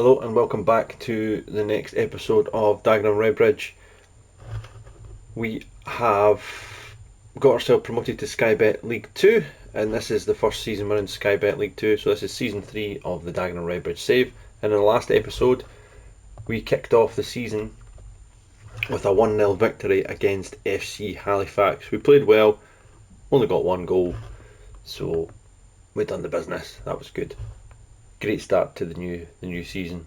Hello and welcome back to the next episode of Dagenham Redbridge. We have got ourselves promoted to Skybet League 2, and this is the first season we're in Skybet League 2, so this is season 3 of the Dagenham Redbridge save. And in the last episode we kicked off the season with a 1-0 victory against FC Halifax. We played well, only got one goal, so we done the business. That was good. Great start to the new season.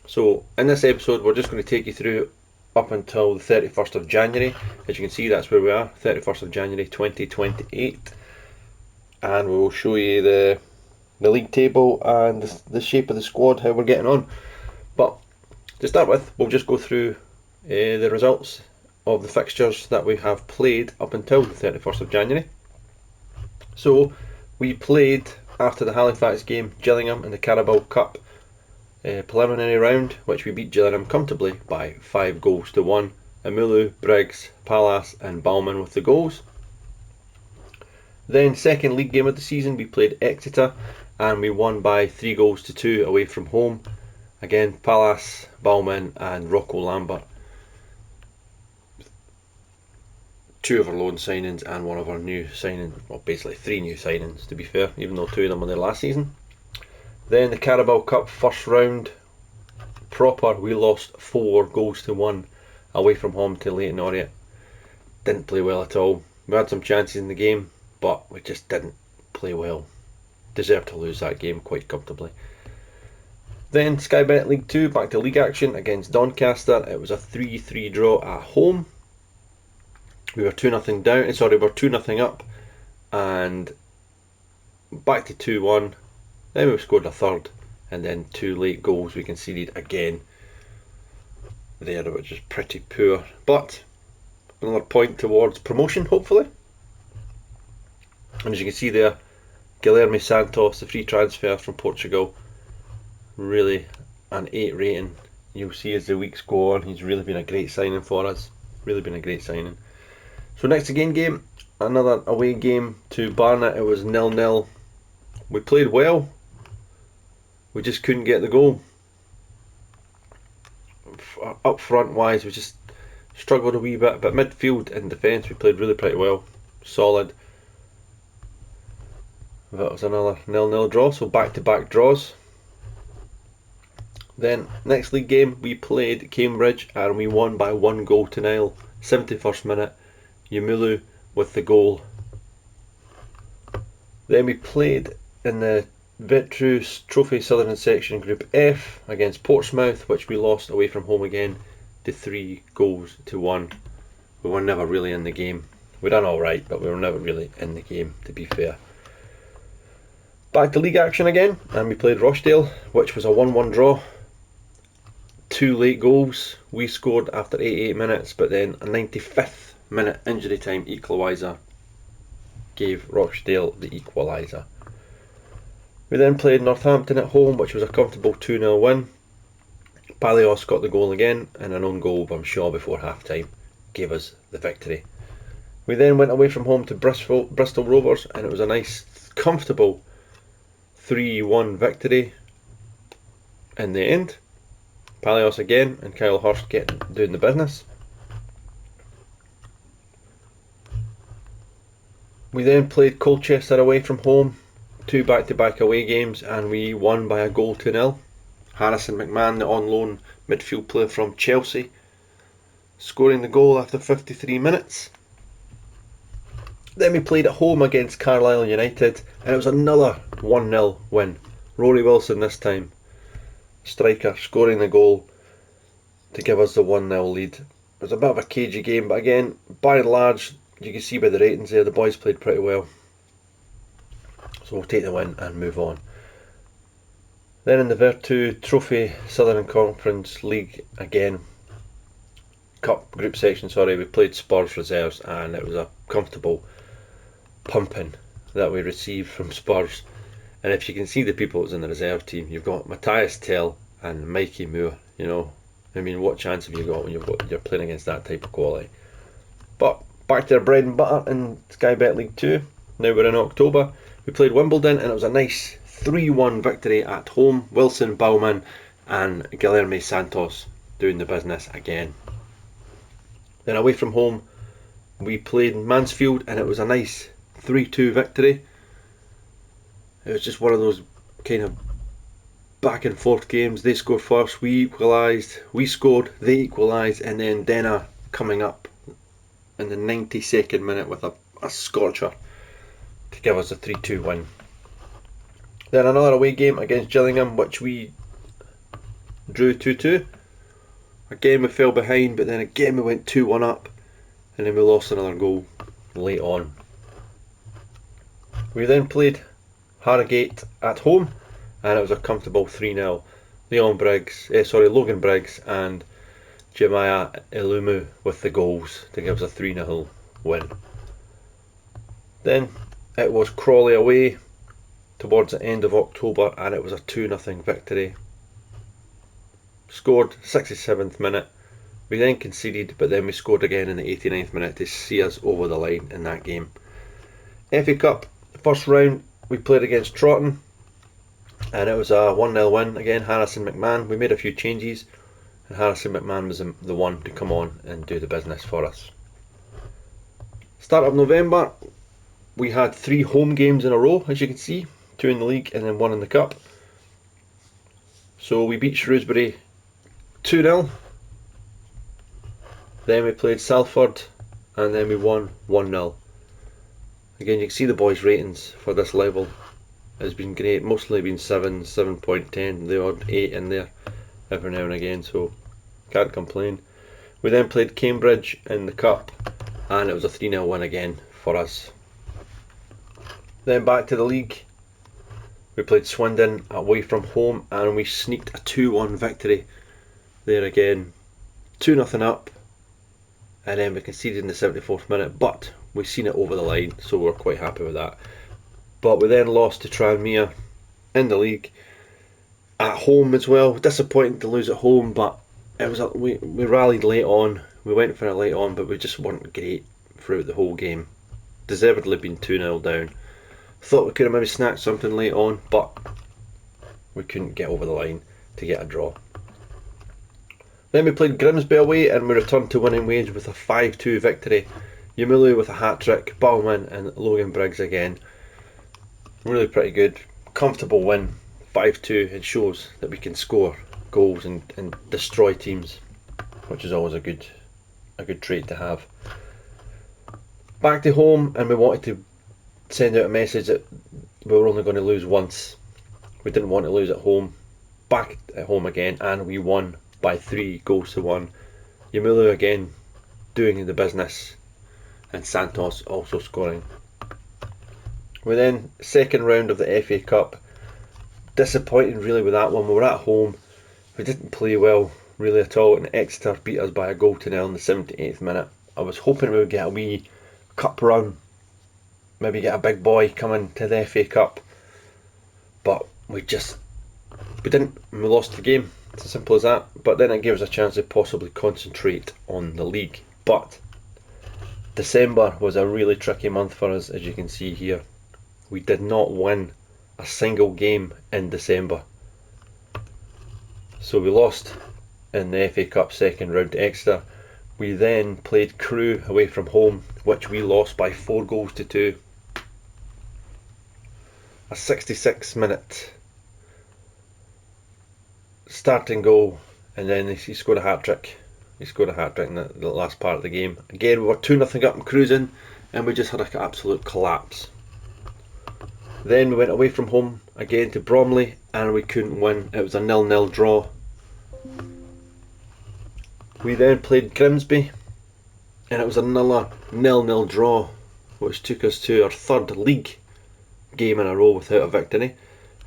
So in this episode we're just going to take you through up until the 31st of January. As you can see, that's where we are, 31st of January 2028, and we will show you the league table and the shape of the squad, how we're getting on. But to start with, we'll just go through the results of the fixtures that we have played up until the 31st of January. So we played, after the Halifax game, Gillingham in the Carabao Cup preliminary round, which we beat Gillingham comfortably by 5-1. Amulu, Briggs, Pallas and Bauman with the goals. Then second league game of the season, we played Exeter and we won by 3-2 away from home. Again, Pallas, Bauman and Rocco Lambert. Two of our loan signings and one of our new signings, well basically 3 new signings to be fair, even though 2 of them were there last season. Then the Carabao Cup first round proper, we lost 4-1 away from home to Leyton Orient. Didn't play well at all. We had some chances in the game, but we just didn't play well. Deserved to lose that game quite comfortably. Then Skybet League 2, back to league action against Doncaster. It was a 3-3 draw at home. We were 2-0 down, sorry, we were 2-0 up and back to 2-1. Then we scored a third and then 2 late goals we conceded again there, which is pretty poor. But another point towards promotion, hopefully. And as you can see there, Guilherme Santos, the free transfer from Portugal, really an 8 rating. You'll see as the weeks go on, he's really been a great signing for us. Really been a great signing. So next again game, another away game to Barnet. It was 0-0. We played well, we just couldn't get the goal. Up front wise, we just struggled a wee bit, but midfield and defence we played really pretty well, solid. That was another 0-0 draw, so back-to-back draws. Then next league game we played Cambridge and we won by 1-0. 71st minute, Yamulu with the goal. Then we played in the Vetrus Trophy Southern Section Group F against Portsmouth, which we lost away from home again to 3-1. We were never really in the game. We done alright, but we were never really in the game, to be fair. Back to league action again, and we played Rochdale, which was a 1-1 draw. 2 late goals. We scored after 88 minutes, but then a 95th minute injury time equaliser gave Rochdale the equaliser. We then played Northampton at home, which was a comfortable 2-0 win. Palios got the goal again, and an own goal from Shaw before half time gave us the victory. We then went away from home to Bristol Rovers, and it was a nice comfortable 3-1 victory in the end. Palios again and Kyle Hurst doing the business. We then played Colchester away from home, 2 back-to-back away games, and we won by 1-0. Harrison McMahon, the on-loan midfield player from Chelsea, scoring the goal after 53 minutes. Then we played at home against Carlisle United, and it was another 1-0 win. Rory Wilson this time, striker, scoring the goal to give us the 1-0 lead. It was a bit of a cagey game, but again, by and large, you can see by the ratings there, the boys played pretty well. So we'll take the win and move on. Then in the Virtu Trophy Southern Conference League again, Cup group section, we played Spurs reserves, and it was a comfortable pumping that we received from Spurs. And if you can see the people that's in the reserve team, you've got Matthias Tell and Mikey Moore. You know, I mean, what chance have you got when you're playing against that type of quality? But back to our bread and butter in Skybet League 2. Now we're in October. We played Wimbledon and it was a nice 3-1 victory at home. Wilson, Bauman and Guilherme Santos doing the business again. Then away from home, we played Mansfield, and it was a nice 3-2 victory. It was just one of those kind of back and forth games. They scored first, we equalised, we scored, they equalised, and then Denner coming up in the 92nd minute with a scorcher to give us a 3-2 win. Then another away game against Gillingham, which we drew 2-2. Again we fell behind, but then again we went 2-1 up, and then we lost another goal late on. We then played Harrogate at home, and it was a comfortable 3-0. Logan Briggs and Jemiah Ilumu with the goals to give us a 3-0 win. Then it was Crawley away towards the end of October, and it was a 2-0 victory. Scored 67th minute. We then conceded, but then we scored again in the 89th minute to see us over the line in that game. FA Cup, first round, we played against Trotton, and it was a 1-0 win. Again, Harrison McMahon. We made a few changes, and Harrison McMahon was the one to come on and do the business for us. Start of November, we had 3 home games in a row, as you can see, 2 in the league and then 1 in the cup. So we beat Shrewsbury 2-0. Then we played Salford, and then we won 1-0. Again, you can see the boys' ratings for this level has been great. Mostly been 7, 7.10, the odd 8 in there every now and again, so can't complain. We then played Cambridge in the cup, and it was a 3-0 win again for us. Then back to the league. We played Swindon away from home, and we sneaked a 2-1 victory there again. 2-0 up, and then we conceded in the 74th minute, but we seen it over the line, so we're quite happy with that. But we then lost to Tranmere in the league at home as well. Disappointing to lose at home, but it was we rallied late on. We went for it late on, but we just weren't great throughout the whole game. Deservedly been 2-0 down. Thought we could have maybe snatched something late on, but we couldn't get over the line to get a draw. Then we played Grimsby away, and we returned to winning ways with a 5-2 victory. Yamulu with a hat-trick, Bowman and Logan Briggs again. Really pretty good, comfortable win, 5-2. It shows that we can score goals and destroy teams, which is always a good trait to have. Back to home, and we wanted to send out a message that we were only going to lose once. We didn't want to lose at home. Back at home again, and we won by 3-1. Yamulu again doing the business, and Santos also scoring. We then, second round of the FA Cup, disappointing really with that one. We were at home, we didn't play well really at all, and Exeter beat us by a 0-0 in the 78th minute. I was hoping we would get a wee cup run, maybe get a big boy coming to the FA Cup, but we didn't, and we lost the game. It's as simple as that. But then it gave us a chance to possibly concentrate on the league. But December was a really tricky month for us, as you can see here. We did not win a single game in December. So we lost in the FA Cup second round to Exeter. We then played Crewe away from home, which we lost by 4-2. A 66-minute starting goal, and then he scored a hat-trick. He scored a hat-trick in the last part of the game. Again, we were 2-0 up and cruising, and we just had an absolute collapse. Then we went away from home again to Bromley, and we couldn't win. It was a 0-0 draw. We then played Grimsby, and it was another 0-0 draw, which took us to our third league game in a row without a victory.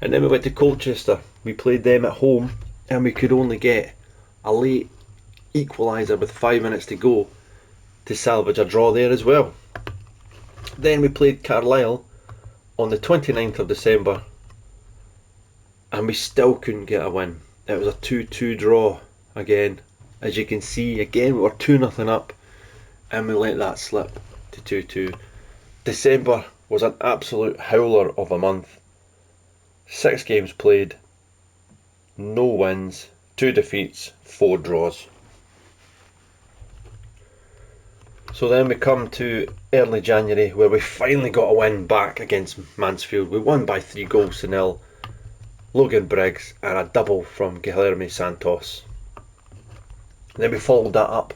And then we went to Colchester. We played them at home, and we could only get a late equaliser with 5 minutes to go to salvage a draw there as well. Then we played Carlisle on the 29th of December, and we still couldn't get a win. It was a 2-2 draw again. As you can see, again we were 2-0 up, and we let that slip to 2-2. December was an absolute howler of a month. 6 games played, no wins, 2 defeats, 4 draws. So then we come to early January, where we finally got a win back against Mansfield. We won by 3-0. Logan Briggs and a double from Guilherme Santos. Then we followed that up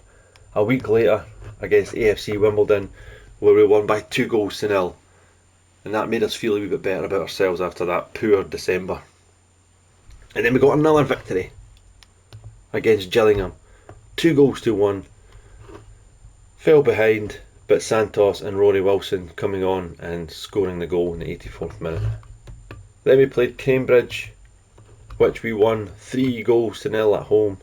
a week later against AFC Wimbledon, where we won by 2-0. And that made us feel a wee bit better about ourselves after that poor December. And then we got another victory against Gillingham, 2-1. Fell behind, but Santos and Rory Wilson coming on and scoring the goal in the 84th minute. Then we played Cambridge, which we won 3-0 at home.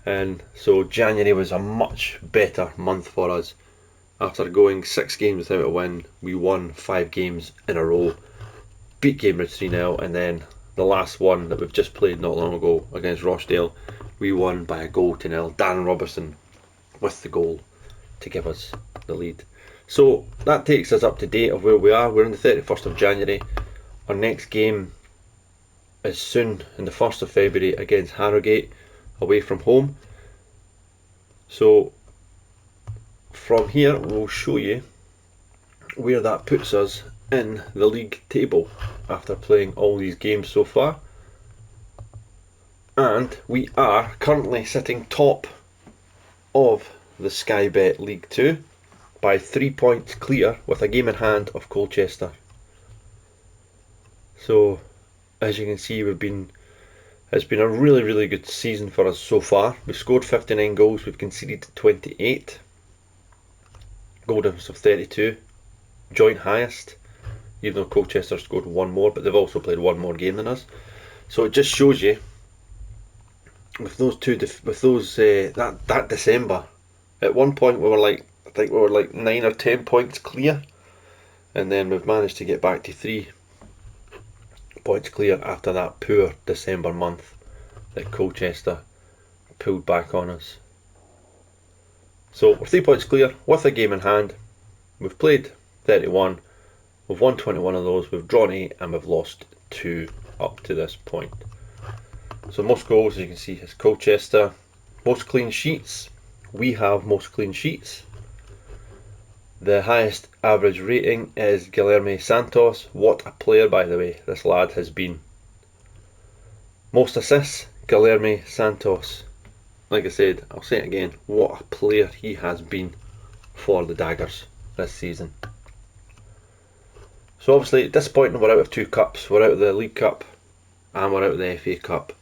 And so January was a much better month for us. After going 6 games without a win, we won 5 games in a row. Beat Cambridge 3-0, and then the last one that we've just played not long ago against Rochdale, we won by 1-0. Darren Robertson with the goal to give us the lead. So that takes us up to date of where we are. We're on the 31st of January. Our next game is soon, in the 1st of February, against Harrogate, away from home. So from here we'll show you where that puts us in the league table after playing all these games so far. And we are currently sitting top of the Skybet League 2 by 3 points clear, with a game in hand of Colchester. So as you can see, it's been a really good season for us so far. We've scored 59 goals, we've conceded 28, goal difference of 32, joint highest, even though Colchester scored 1 more, but they've also played 1 more game than us. So it just shows you, with that December, at one point we were like, I think we were like 9 or 10 points clear, and then we've managed to get back to 3 points clear after that poor December month that Colchester pulled back on us. So we're 3 points clear with a game in hand. We've played 31, we've won 21 of those, we've drawn 8 and we've lost 2 up to this point. So most goals, as you can see, is Colchester. Most clean sheets, we have most clean sheets. The highest average rating is Guilherme Santos. What a player, by the way, this lad has been. Most assists, Guilherme Santos. Like I said, I'll say it again, what a player he has been for the Daggers this season. So obviously disappointing, we're out of 2 cups. We're out of the League Cup and we're out of the FA Cup.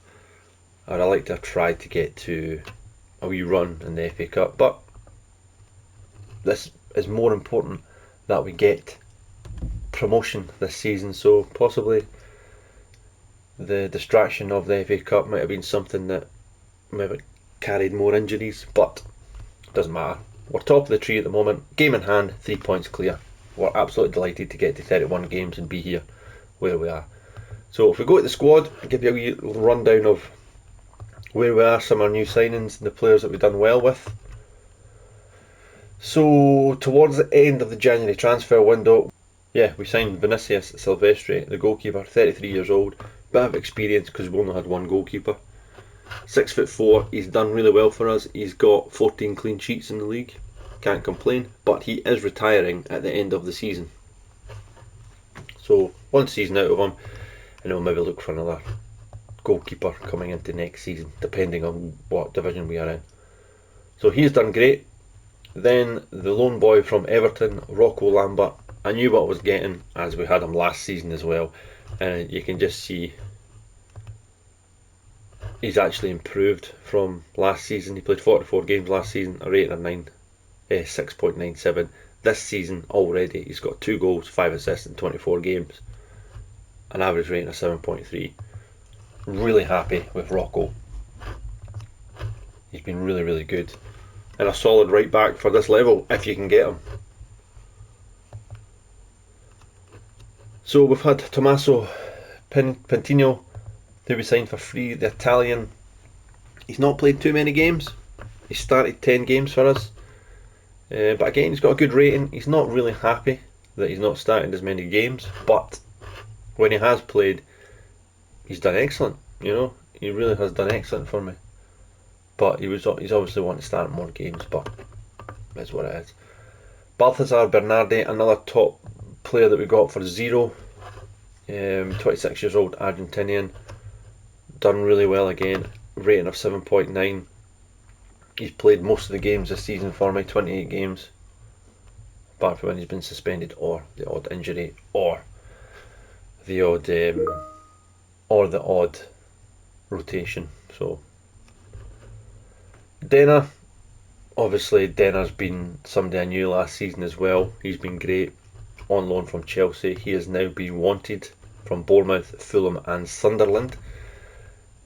I'd like to have tried to get to a wee run in the FA Cup, but this is more important that we get promotion this season. So possibly the distraction of the FA Cup might have been something that maybe carried more injuries, but it doesn't matter. We're top of the tree at the moment, game in hand, 3 points clear. We're absolutely delighted to get to 31 games and be here where we are. So if we go to the squad, I'll give you a wee rundown of where we are, some of our new signings and the players that we've done well with. So towards the end of the January transfer window, we signed Vinicius Silvestre, the goalkeeper, 33 years old, bit of experience because we only had 1 goalkeeper. 6'4", he's done really well for us. He's got 14 clean sheets in the league, can't complain, but he is retiring at the end of the season. So 1 season out of him, and we'll maybe look for another goalkeeper coming into next season, depending on what division we are in. So he's done great. Then the lone boy from Everton, Rocco Lambert, I knew what I was getting as we had him last season as well, and you can just see he's actually improved from last season. He played 44 games last season, a rating of 6.97. This season already he's got 2 goals, 5 assists in 24 games, an average rating of 7.3. Really happy with Rocco. He's been really good, and a solid right back for this level if you can get him. So we've had Tommaso Pentino, who we signed for free, the Italian. He's not played too many games. He started 10 games for us, but again he's got a good rating. He's not really happy that he's not starting as many games, but when he has played, he's done excellent. You know, He really has done excellent for me. But he's obviously wanting to start more games, but that's what it is. Balthazar Bernardi, another top player that we got for 0. 26 years old Argentinian. Done really well again. Rating of 7.9. He's played most of the games this season for me, 28 games. Apart from when he's been suspended, or the odd injury, or the odd rotation. So Denner, obviously Denner's been somebody I knew last season as well. He's been great on loan from Chelsea. He has now been wanted from Bournemouth, Fulham and Sunderland.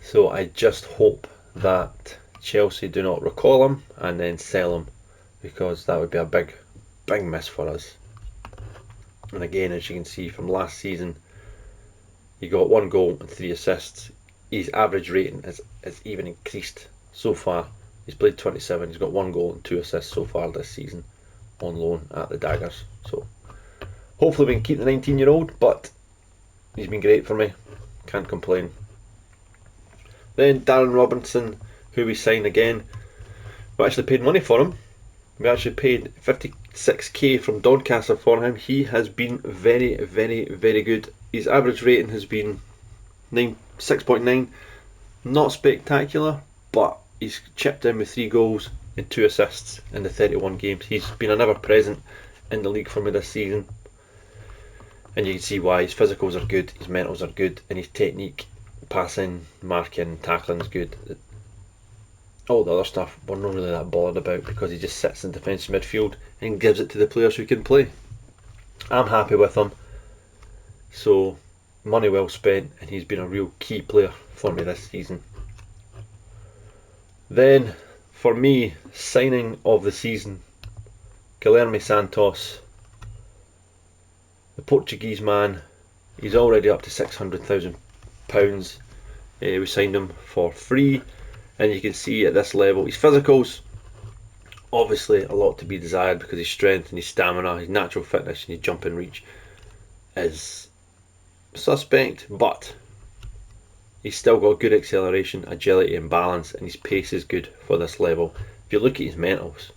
So I just hope that Chelsea do not recall him and then sell him, because that would be a big miss for us. And again, as you can see from last season, he got 1 goal and 3 assists. His average rating has even increased so far. He's played 27, he's got 1 goal and 2 assists so far this season on loan at the Daggers. So hopefully we can keep the 19-year-old, but he's been great for me, can't complain. Then Darren Robinson, who we signed again. We actually paid money for him. We actually paid 56k from Doncaster for him. He has been very, very, very good. His average rating has been 6.9. Not spectacular, but he's chipped in with 3 goals and 2 assists in the 31 games. He's been an ever-present in the league for me this season. And you can see why. His physicals are good, his mentals are good, and his technique, passing, marking, tackling is good. All the other stuff we're not really that bothered about, because he just sits in defensive midfield and gives it to the players who can play. I'm happy with him. So money well spent, and he's been a real key player for me this season. Then for me, signing of the season, Guilherme Santos, the Portuguese man. He's already up to £600,000. We signed him for free, and you can see at this level his physicals, obviously a lot to be desired, because his strength and his stamina, his natural fitness and his jumping reach is suspect, but he's still got good acceleration, agility and balance, and his pace is good for this level. If you look at his mentals,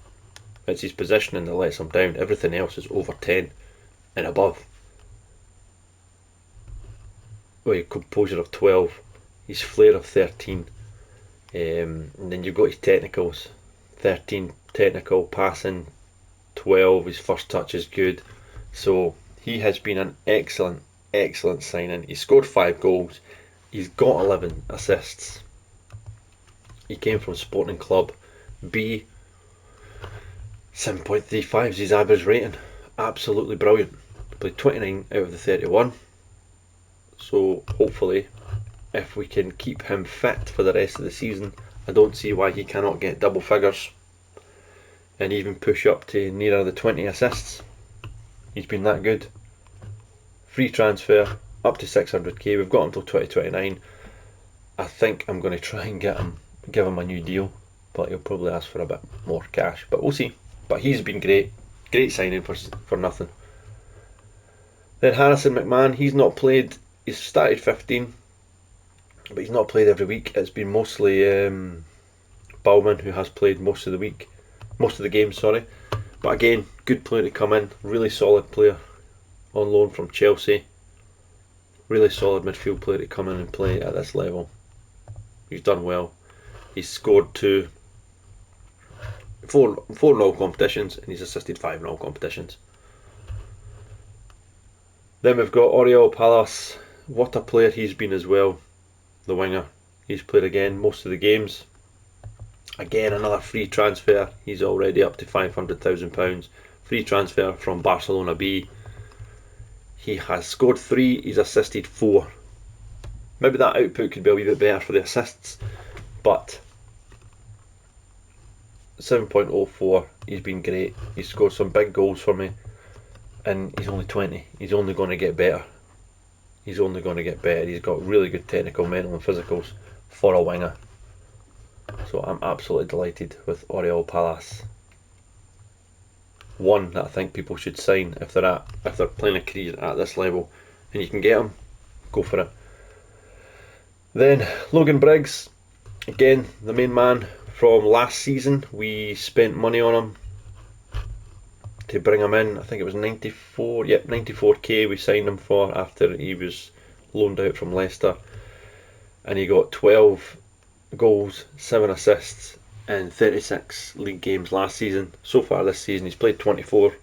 it's his positioning that lets him down. Everything else is over 10 and above. Well, your composure of 12, his flair of 13, and then you've got his technicals, 13 technical, passing 12, his first touch is good. So he has been an excellent signing. He scored 5 goals, he's got 11 assists. He came from Sporting Club B. 7.35 is his average rating. Absolutely brilliant. Played 29 out of the 31. So hopefully, if we can keep him fit for the rest of the season, I don't see why he cannot get double figures and even push up to nearer the 20 assists. He's been that good. Free transfer, up to 600k. We've got until 2029. I think I'm going to try and give him a new deal, but he'll probably ask for a bit more cash, but we'll see. But he's been great signing for nothing. Then Harrison McMahon, he's not played. He's started 15, but he's not played every week. It's been mostly Bowman who has played most of the games. Sorry, but again, good player to come in. Really solid player on loan from Chelsea. Really solid midfield player to come in and play at this level. He's done well. He's scored 4 in all competitions, and he's assisted 5 in all competitions. Then we've got Oriol Palace. What a player he's been as well, the winger. He's played again most of the games. Again, another free transfer. He's already up to £500,000. Free transfer from Barcelona B. He has scored 3, he's assisted 4. Maybe that output could be a wee bit better for the assists, but 7.04, he's been great. He's scored some big goals for me, and he's only 20. He's only going to get better. He's got really good technical, mental and physicals for a winger. So I'm absolutely delighted with Oriol Palace. One that I think people should sign if they're playing a career at this level, and you can get him, go for it. Then Logan Briggs, again the main man from last season. We spent money on him to bring him in. I think it was 94k we signed him for after he was loaned out from Leicester, and he got 12 goals, 7 assists in 36 league games last season. So far this season he's played 24,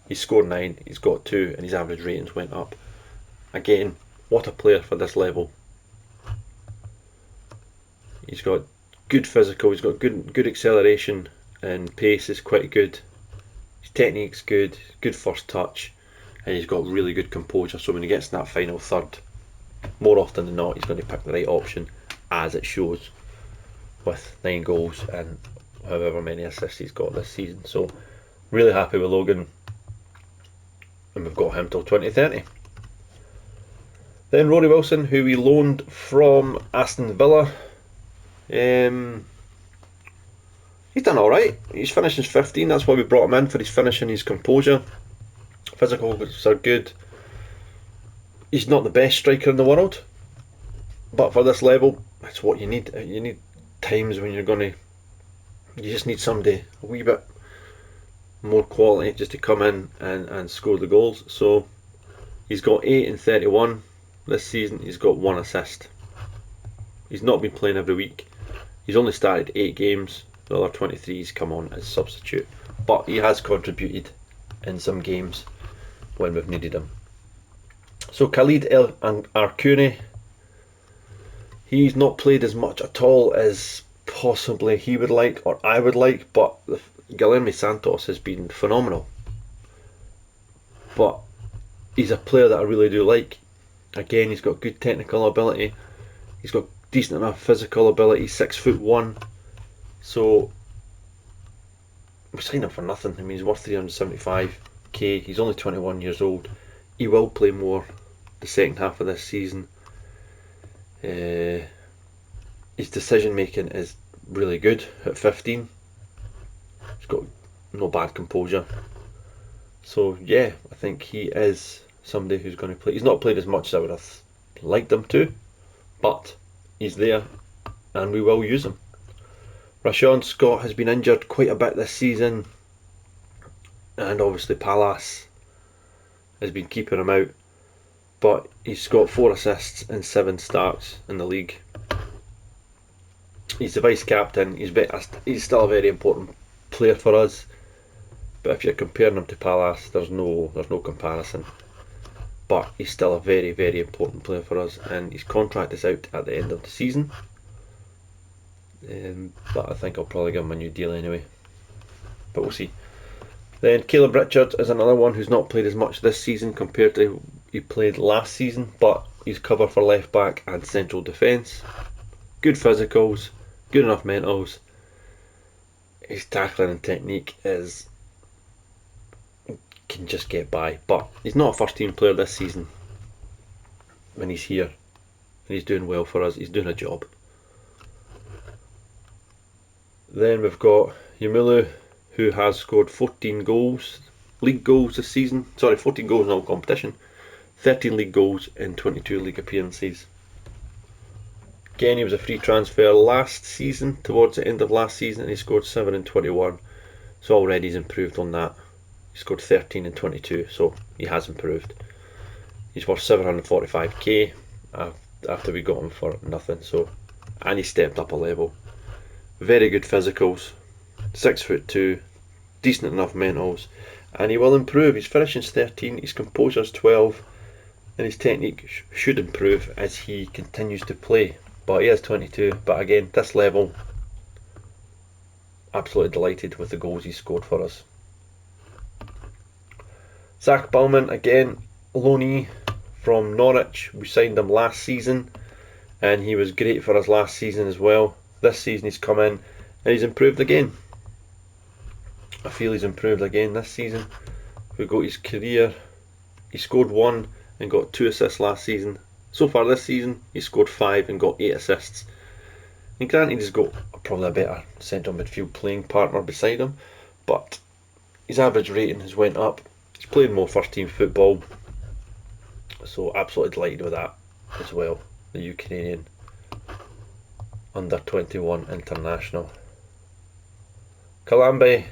he's scored 9, he's got 2, and his average ratings went up. Again, what a player for this level. He's got good physical, he's got good acceleration, and pace is quite good. His technique's good, good first touch, and he's got really good composure, so when he gets in that final third, more often than not he's going to pick the right option, as it shows with 9 goals and however many assists he's got this season. So really happy with Logan, and we've got him till 2030. Then Rory Wilson, who we loaned from Aston Villa. He's done alright. He's finishing 15, that's why we brought him in, for his finishing, his composure. Physicals are good. He's not the best striker in the world, but for this level, that's what you need. You need times when you just need somebody a wee bit more quality just to come in and score the goals. So he's got 8 in 31 this season. He's got 1 assist. He's not been playing every week. He's only started 8 games. The other 23 he's come on as substitute, but he has contributed in some games when we've needed him. So Khalid El Arkouni, he's not played as much at all as possibly he would like or I would like, but Guilherme Santos has been phenomenal. But he's a player that I really do like. Again, he's got good technical ability, he's got decent enough physical ability, 6'1". So we signed him for nothing. I mean, he's worth 375k. He's only 21 years old. He will play more the second half of this season. His decision making is really good at 15. He's got no bad composure. So yeah, I think he is somebody who's going to play. He's not played as much as I would have liked him to, but he's there and we will use him. Rashawn Scott has been injured quite a bit this season, and obviously Palace has been keeping him out, but he's got 4 assists and 7 starts in the league. He's the vice captain. He's still a very important player for us, but if you're comparing him to Palace, there's no comparison. But he's still a very, very important player for us, and his contract is out at the end of the season. But I think I'll probably give him a new deal anyway, but we'll see. Then Caleb Richards is another one who's not played as much this season compared to he played last season, but he's cover for left back and central defence. Good physicals, good enough mentals. His tackling and technique can just get by, but he's not a first team player this season. When he's here and he's doing well for us, he's doing a job. Then we've got Yamulu, who has scored 14 goals, league goals this season. Sorry, 14 goals in all competition, 13 league goals in 22 league appearances. Again, he was a free transfer last season, towards the end of last season, and he scored 7 in 21. So already he's improved on that. He scored 13 in 22, so he has improved. He's worth 745k after we got him for nothing. So, and he stepped up a level. Very good physicals, 6'2", decent enough mentals, and he will improve. His finishing's 13, his composure's 12, and his technique should improve as he continues to play. But he is 22. But again, this level, absolutely delighted with the goals he's scored for us. Zach Bauman, again, loanee from Norwich. We signed him last season, and he was great for us last season as well. This season he's come in and he's improved again. I feel he's improved again this season. We've got his career. He scored 1 and got 2 assists last season. So far this season he's scored 5 and got 8 assists. And granted, he's got probably a better central midfield playing partner beside him, but his average rating has went up. He's playing more first team football, so absolutely delighted with that as well. The Ukrainian under 21 international. Kalambe,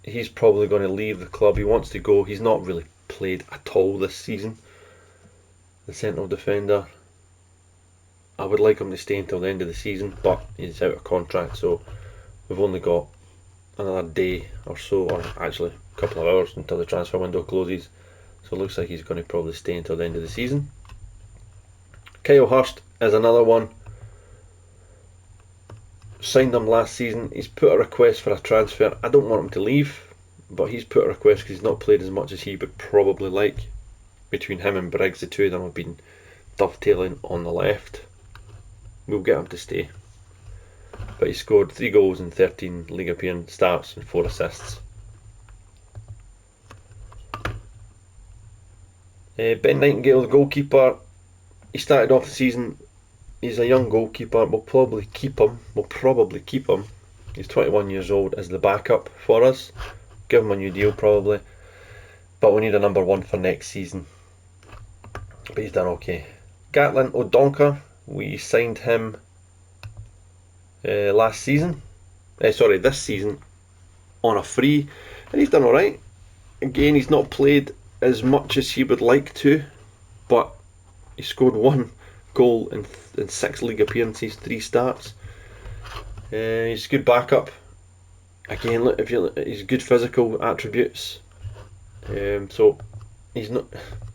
he's probably going to leave the club. He wants to go. He's not really played at all this season. The central defender. I would like him to stay until the end of the season, but he's out of contract, so we've only got another day or so, or actually a couple of hours until the transfer window closes. So it looks like he's going to probably stay until the end of the season. Kyle Hurst is another one. Signed him last season. He's put a request for a transfer. I don't want him to leave, but he's put a request because he's not played as much as he would probably like. Between him and Briggs, the two of them have been dovetailing on the left. We'll get him to stay. But he scored 3 goals in 13 league appearance starts and 4 assists. Ben Nightingale, the goalkeeper, he started off the season. He's a young goalkeeper. We'll probably keep him. He's 21 years old as the backup for us. Give him a new deal probably. But we need a number 1 for next season. But he's done okay. Gatlin O'Donker, we signed him this season on a free, and he's done alright. Again, he's not played as much as he would like to, but he scored 1 goal in 6 league appearances, 3 starts. He's a good backup. Again, look, he's good physical attributes. So he's not.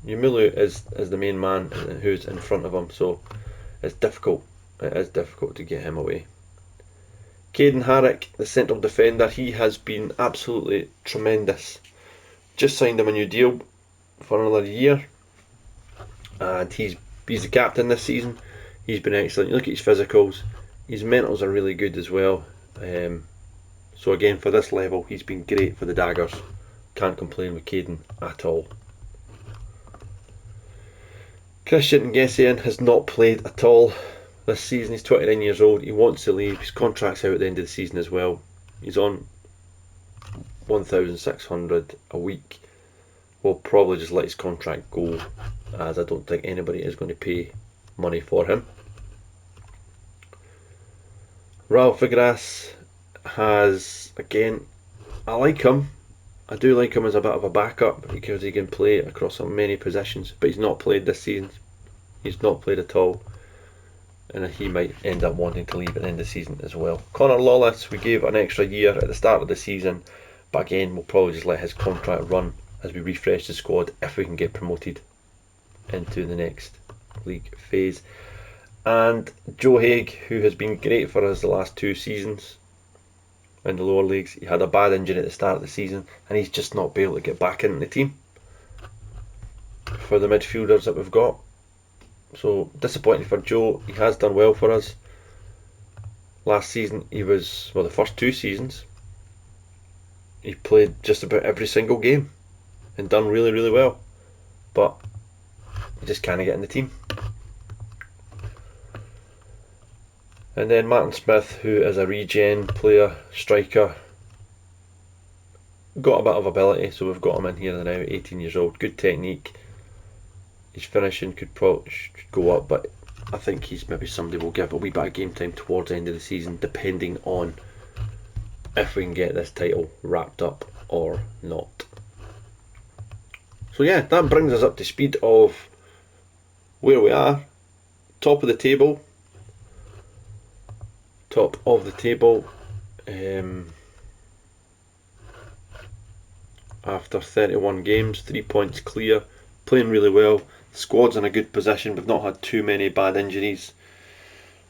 Yumulu is the main man who's in front of him, so it's difficult. It is difficult to get him away. Caden Harrick, the central defender, he has been absolutely tremendous. Just signed him a new deal for another year, and he's the captain this season. He's been excellent. You look at his physicals, his mentals are really good as well. So again, for this level, he's been great for the Daggers. Can't complain with Caden at all. Christian Ngessian has not played at all this season. He's 29 years old. He wants to leave. His contract's out at the end of the season as well. He's on 1,600 a week. We'll probably just let his contract go, as I don't think anybody is going to pay money for him. Raul Figueras has, again, I like him. I do like him as a bit of a backup because he can play across so many positions, but he's not played this season. He's not played at all, and he might end up wanting to leave at the end of the season as well. Connor Lawless, we gave an extra year at the start of the season, but again, we'll probably just let his contract run as we refresh the squad if we can get promoted into the next league phase. And Joe Haig, who has been great for us the last 2 seasons in the lower leagues. He had a bad injury at the start of the season, and he's just not been able to get back into the team for the midfielders that we've got. So disappointing for Joe. He has done well for us. Last season he was, well, the first 2 seasons he played just about every single game and done really, really well, but he just can't get in the team. And then Martin Smith, who is a regen player, striker, got a bit of ability, so we've got him in here now, 18 years old, good technique. His finishing could probably go up, but I think he's maybe somebody will give a wee bit of game time towards the end of the season, depending on if we can get this title wrapped up or not. So yeah, that brings us up to speed of where we are. Top of the table. After 31 games, 3 points clear, playing really well. The squad's in a good position. We've not had too many bad injuries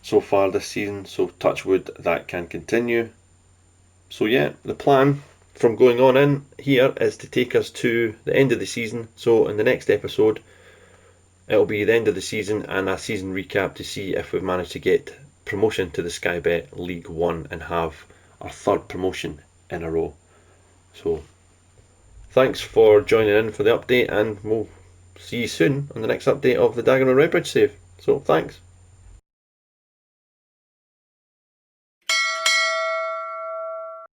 so far this season, so touch wood that can continue. So yeah, the plan from going on in here is to take us to the end of the season. So in the next episode, it'll be the end of the season and a season recap to see if we've managed to get promotion to the Skybet League 1 and have our 3rd promotion in a row. So thanks for joining in for the update, and we'll see you soon on the next update of the Dagenham Redbridge save. So thanks.